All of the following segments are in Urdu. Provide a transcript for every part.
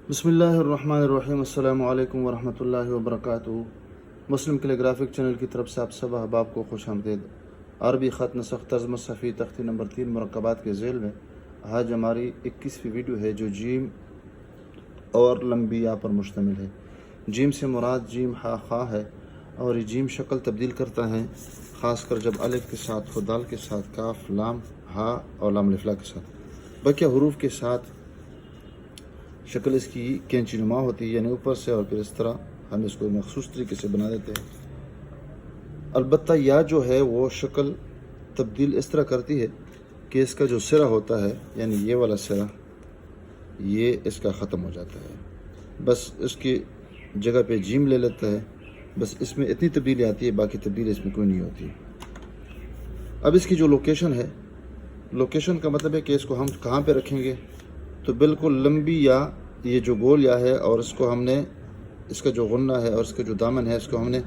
بسم اللہ الرحمن الرحیم۔ السلام علیکم ورحمۃ اللہ وبرکاتہ۔ مسلم کیلیگرافک چینل کی طرف سے آپ سب احباب کو خوش آمدید۔ عربی خط نسخ طرز صفحی تختی نمبر 3 مرکبات کے ذیل میں آج ہماری 21ویں ویڈیو ہے جو جیم اور لمبی یا پر مشتمل ہے۔ جیم سے مراد جیم ہا خا ہے اور یہ جیم شکل تبدیل کرتا ہے، خاص کر جب الف کے ساتھ ہو، دال کے ساتھ، کاف، لام، ہا اور لام الف لا کے ساتھ۔ بقیہ حروف کے ساتھ شکل اس کی کینچی نما ہوتی ہے، یعنی اوپر سے، اور پھر اس طرح ہم اس کو مخصوص طریقے سے بنا دیتے ہیں۔ البتہ یا جو ہے وہ شکل تبدیل اس طرح کرتی ہے کہ اس کا جو سرا ہوتا ہے، یعنی یہ والا سرا، یہ اس کا ختم ہو جاتا ہے، بس اس کی جگہ پہ جیم لے لیتا ہے۔ بس اس میں اتنی تبدیلی آتی ہے، باقی تبدیلی اس میں کوئی نہیں ہوتی۔ اب اس کی جو لوکیشن ہے، لوکیشن کا مطلب ہے کہ اس کو ہم کہاں پہ رکھیں گے، تو بالکل لمبی یا یہ جو گول یا ہے، اور اس کو ہم نے اس کا جو غنہ ہے اور اس کا جو دامن ہے، اس کو ہم نے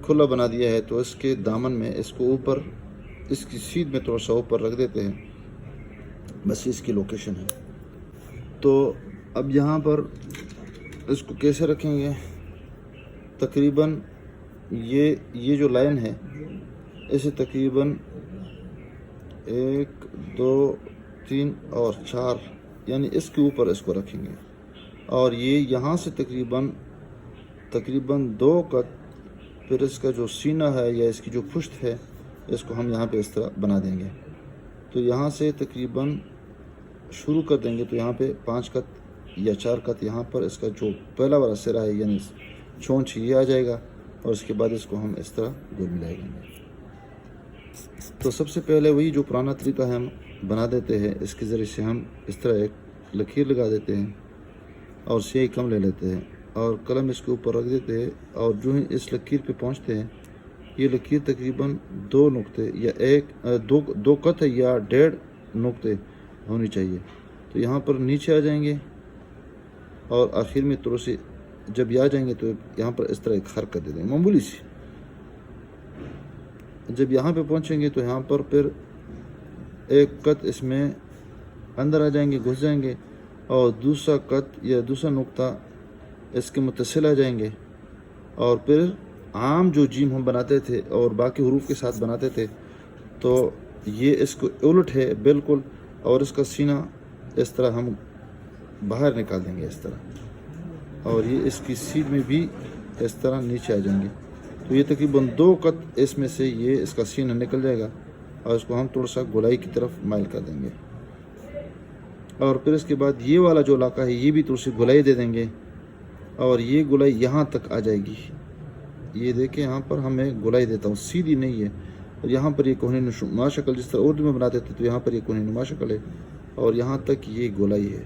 کھلا بنا دیا ہے، تو اس کے دامن میں اس کو اوپر، اس کی سیدھ میں تھوڑا سا اوپر رکھ دیتے ہیں، بس اس کی لوکیشن ہے۔ تو اب یہاں پر اس کو کیسے رکھیں گے، تقریباً یہ جو لائن ہے اسے تقریباً 1 2 3 اور 4، یعنی اس کے اوپر اس کو رکھیں گے، اور یہ یہاں سے تقریباً 2 قط، پھر اس کا جو سینہ ہے یا اس کی جو پشت ہے، اس کو ہم یہاں پہ اس طرح بنا دیں گے۔ تو یہاں سے تقریباً شروع کر دیں گے، تو یہاں پہ 5 قط یا 4 قط یہاں پر اس کا جو پہلا والا سرا ہے، یعنی چونچ یہ آ جائے گا، اور اس کے بعد اس کو ہم اس طرح گول ملائے گے۔ تو سب سے پہلے وہی جو پرانا طریقہ ہے، ہم بنا دیتے ہیں، اس کے ذریعے سے ہم اس طرح ایک لکیر لگا دیتے ہیں اور سیاہی کم لے لیتے ہیں اور قلم اس کے اوپر رکھ دیتے ہیں، اور جو ہی اس لکیر پہ پہنچتے ہیں، یہ لکیر تقریباً 2 نقطے یا 2 قط یا 1.5 نقطے ہونی چاہیے۔ تو یہاں پر نیچے آ جائیں گے، اور آخر میں تھوڑے سے جب یہ آ جائیں گے تو یہاں پر اس طرح ایک حرکت دے دیں گے معمولی سی۔ جب یہاں پہ پہنچیں گے تو یہاں پر پھر 1 قط اس میں اندر آ جائیں گے، گھس جائیں گے، اور دوسرا قط یا دوسرا نقطہ اس کے متصل آ جائیں گے، اور پھر عام جو جیم ہم بناتے تھے اور باقی حروف کے ساتھ بناتے تھے، تو یہ اس کو الٹ ہے بالکل، اور اس کا سینہ اس طرح ہم باہر نکال دیں گے اس طرح، اور یہ اس کی سیدھ میں بھی اس طرح نیچے آ جائیں گے۔ تو یہ تقریباً 2 قط اس میں سے یہ اس کا سینہ نکل جائے گا، اور اس کو ہم تھوڑا سا گولائی کی طرف مائل کر دیں گے، اور پھر اس کے بعد یہ والا جو علاقہ ہے یہ بھی تھوڑی سی گولائی دے دیں گے، اور یہ گولائی یہاں تک آ جائے گی۔ یہ دیکھیں یہاں پر ہمیں گولائی دیتا ہوں، سیدھی نہیں ہے، اور یہاں پر یہ کوہنی نما شکل جس طرح اردو میں بناتے تھے، تو یہاں پر یہ کوہنی نما شکل ہے، اور یہاں تک یہ گولائی ہے،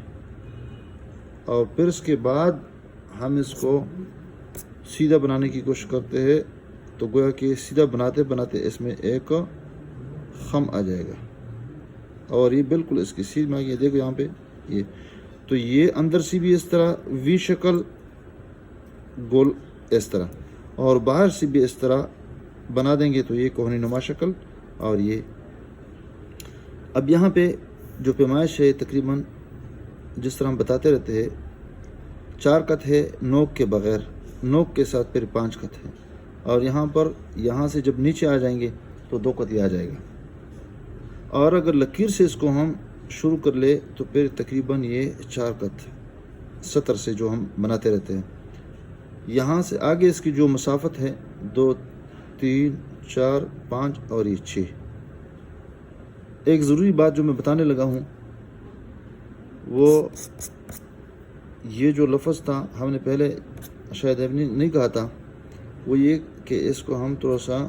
اور پھر اس کے بعد ہم اس کو سیدھا بنانے کی کوشش کرتے ہیں، تو گویا کہ سیدھا بناتے بناتے اس میں ایک خم آ جائے گا، اور یہ بالکل اس کی سیدھ میں آ گئی، دیکھو یہاں پہ یہ، تو یہ اندر سے بھی اس طرح وی شکل گول اس طرح، اور باہر سے بھی اس طرح بنا دیں گے، تو یہ کوہنی نما شکل۔ اور یہ اب یہاں پہ جو پیمائش ہے تقریباً جس طرح ہم بتاتے رہتے ہیں، 4 قط ہے نوک کے بغیر، نوک کے ساتھ پھر 5 قط ہے، اور یہاں پر یہاں سے جب نیچے آ جائیں گے تو 2 قط یہ آ جائے گا، اور اگر لکیر سے اس کو ہم شروع کر لے تو پھر تقریباً یہ 4 قط سطر سے جو ہم بناتے رہتے ہیں، یہاں سے آگے اس کی جو مسافت ہے 2 3 4 5 اور یہ 6۔ ایک ضروری بات جو میں بتانے لگا ہوں، وہ یہ جو لفظ تھا ہم نے پہلے شاید نہیں کہا تھا، وہ یہ کہ اس کو ہم تھوڑا سا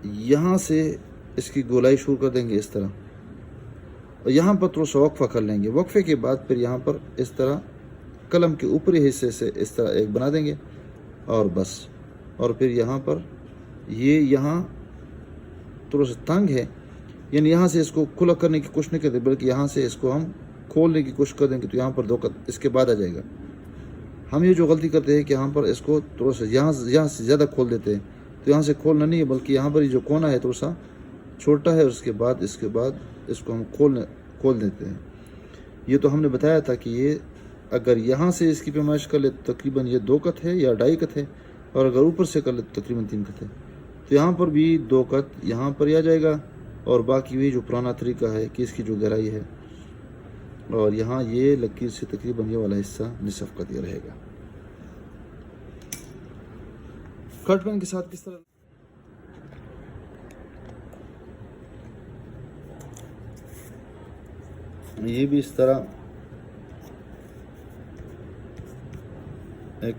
یہاں سے اس کی گولائی شروع کر دیں گے اس طرح، اور یہاں پر تھوڑا سا وقفہ کر لیں گے، وقفے کے بعد پھر یہاں پر اس طرح قلم کے اوپری حصے سے اس طرح ایک بنا دیں گے، اور بس، اور پھر یہاں پر یہ یہاں تھوڑا سا تنگ ہے، یعنی یہاں سے اس کو کھلا کرنے کی کوشش نہیں کرتے، بلکہ یہاں سے اس کو ہم کھولنے کی کوشش کر دیں گے، تو یہاں پر 2 قط اس کے بعد آ جائے گا۔ ہم یہ جو غلطی کرتے ہیں کہ یہاں پر اس کو تھوڑا سا یہاں سے زیادہ کھول دیتے ہیں، تو یہاں سے کھولنا نہیں ہے، بلکہ یہاں پر یہ جو کونا ہے تھوڑا سا چھوٹا ہے، اور اس کے بعد اس کو ہم کھول دیتے ہیں۔ یہ تو ہم نے بتایا تھا کہ یہ اگر یہاں سے اس کی پیمائش کر لے تو تقریباً یہ 2 قط ہے یا 2.5 قط ہے، اور اگر اوپر سے کر لے تو تقریباً 3 قط ہے. تو یہاں پر بھی 2 قط یہاں پر آ جائے گا، اور باقی وہی جو پرانا طریقہ ہے کہ اس کی جو گہرائی ہے، اور یہاں یہ لکیر سے تقریباً یہ والا حصہ نصف قط یہ رہے گا. کٹ پین کے ساتھ کس طرح یہ بھی اس طرح ایک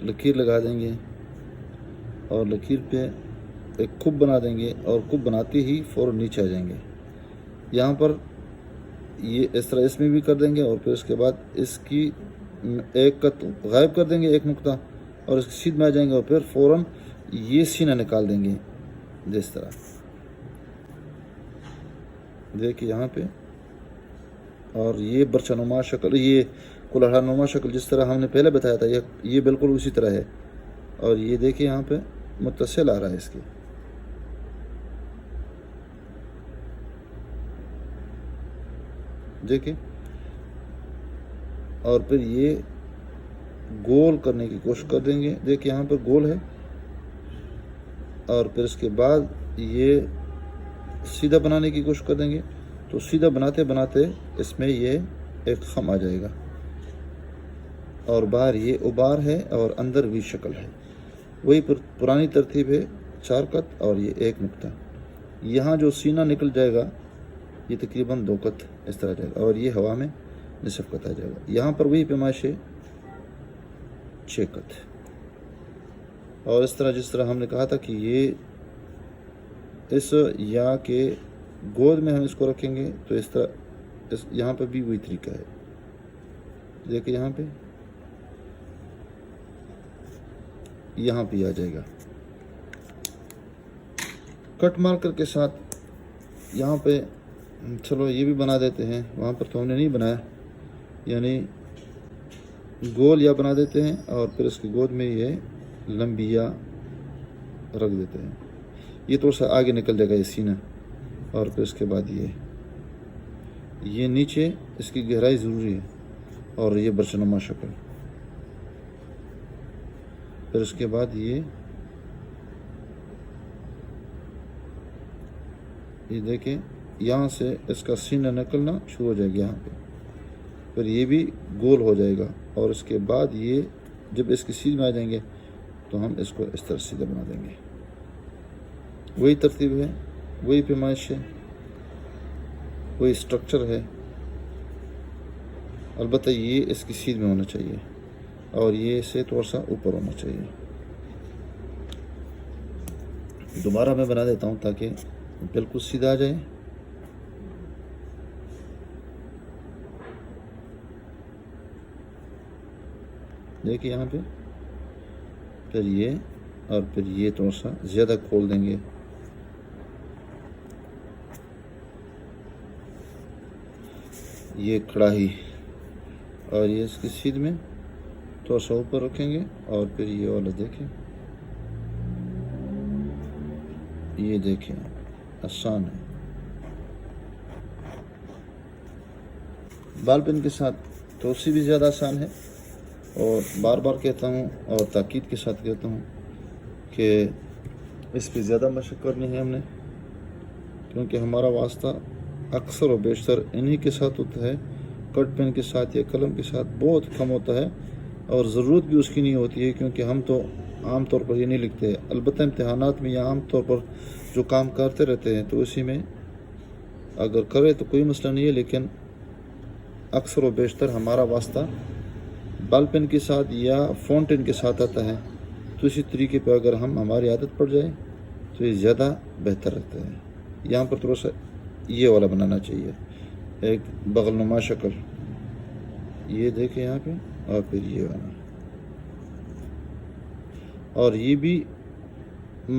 لکیر لگا دیں گے، اور لکیر پہ ایک کھوب بنا دیں گے، اور کھوب بناتے ہی فوراً نیچے آ جائیں گے. یہاں پر یہ اس طرح اس میں بھی کر دیں گے، اور پھر اس کے بعد اس کی ایک قط غائب کر دیں گے، ایک نقطہ، اور اس کی سیدھ میں آ جائیں گے، اور پھر فوراً یہ سینہ نکال دیں گے جس طرح دیکھیے یہاں پہ. اور یہ برچہ نما شکل، یہ کلہڑا نما شکل جس طرح ہم نے پہلے بتایا تھا، یہ بالکل اسی طرح ہے. اور یہ دیکھیں یہاں پہ متصل آ رہا ہے اس کے. دیکھیں، اور پھر یہ گول کرنے کی کوشش کر دیں گے. دیکھیں یہاں پر گول ہے، اور پھر اس کے بعد یہ سیدھا بنانے کی کوشش کر دیں گے. تو سیدھا بناتے بناتے اس میں یہ ایک خم آ جائے گا، اور باہر یہ ابار ہے اور اندر وی شکل ہے. وہی پرانی ترتیب ہے، 4 قط اور یہ 1 نقطہ. یہاں جو سینہ نکل جائے گا یہ تقریباً 2 قط اس طرح جائے گا، اور یہ ہوا میں نصف قط آ جائے گا. یہاں پر وہی پیمائش ہے 6 قط. اور اس طرح جس طرح ہم نے کہا تھا کہ یہ اس یا کے گود میں ہم اس کو رکھیں گے، تو اس طرح یہاں پہ بھی وہی طریقہ ہے. دیکھیں یہاں پہ یہاں پہ آ جائے گا. کٹ مارکر کے ساتھ یہاں پہ چلو یہ بھی بنا دیتے ہیں، وہاں پر تو ہم نے نہیں بنایا، یعنی گول یا بنا دیتے ہیں، اور پھر اس کی گود میں یہ لمبی یا رکھ دیتے ہیں. یہ تھوڑا سا آگے نکل جائے گا یہ سینہ، اور پھر اس کے بعد یہ نیچے اس کی گہرائی ضروری ہے، اور یہ برچنما شکل. پھر اس کے بعد یہ دیکھیں یہاں سے اس کا سینہ نکلنا شروع ہو جائے گا یہاں پہ. پھر یہ بھی گول ہو جائے گا، اور اس کے بعد یہ جب اس کی سیدھ میں آ جائیں گے تو ہم اس کو اس طرح سیدھا بنا دیں گے. وہی ترتیب ہے، وہی پیمائش ہے، وہی اسٹرکچر ہے. البتہ یہ اس کی سیدھ میں ہونا چاہیے، اور یہ اسے تھوڑا سا اوپر ہونا چاہیے. دوبارہ میں بنا دیتا ہوں تاکہ بالکل سیدھا آ جائے. دیکھیں یہاں پہ پھر یہ، اور پھر یہ تھوڑا سا زیادہ کھول دیں گے. یہ کڑاہی، اور یہ اس کی سیدھ میں تھوڑا سا اوپر رکھیں گے، اور پھر یہ والا دیکھیں، یہ دیکھیں آسان ہے. بال پین کے ساتھ تو اس سے بھی زیادہ آسان ہے. اور بار بار کہتا ہوں اور تاکید کے ساتھ کہتا ہوں کہ اس پہ زیادہ مشق کرنی ہے ہم نے، کیونکہ ہمارا واسطہ اکثر و بیشتر انہی کے ساتھ ہوتا ہے. کٹ پین کے ساتھ یا قلم کے ساتھ بہت کم ہوتا ہے، اور ضرورت بھی اس کی نہیں ہوتی ہے، کیونکہ ہم تو عام طور پر یہ نہیں لکھتے. البتہ امتحانات میں یا عام طور پر جو کام کرتے رہتے ہیں تو اسی میں اگر کرے تو کوئی مسئلہ نہیں ہے، لیکن اکثر و بیشتر ہمارا واسطہ بال پین کے ساتھ یا فاؤنٹین کے ساتھ آتا ہے. تو اسی طریقے پہ اگر ہماری عادت پڑ جائے تو یہ زیادہ بہتر رہتا ہے. یہاں پر تھوڑا سا یہ والا بنانا چاہیے، ایک بغل نما شکل. یہ دیکھیں یہاں پہ، اور پھر یہ والا. اور یہ بھی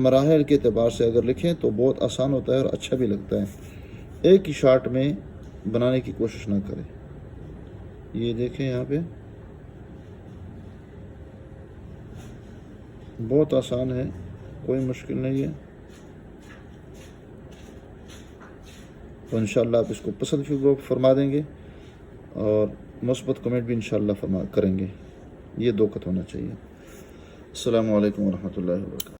مراحل کے اعتبار سے اگر لکھیں تو بہت آسان ہوتا ہے اور اچھا بھی لگتا ہے. ایک ہی شارٹ میں بنانے کی کوشش نہ کریں. یہ دیکھیں یہاں پہ بہت آسان ہے، کوئی مشکل نہیں ہے. تو انشاءاللہ آپ اس کو پسند فرما دیں گے، اور مثبت کمنٹ بھی انشاءاللہ فرما کریں گے. یہ 2 خط ہونا چاہیے. السلام علیکم ورحمۃ اللہ وبرکاتہ.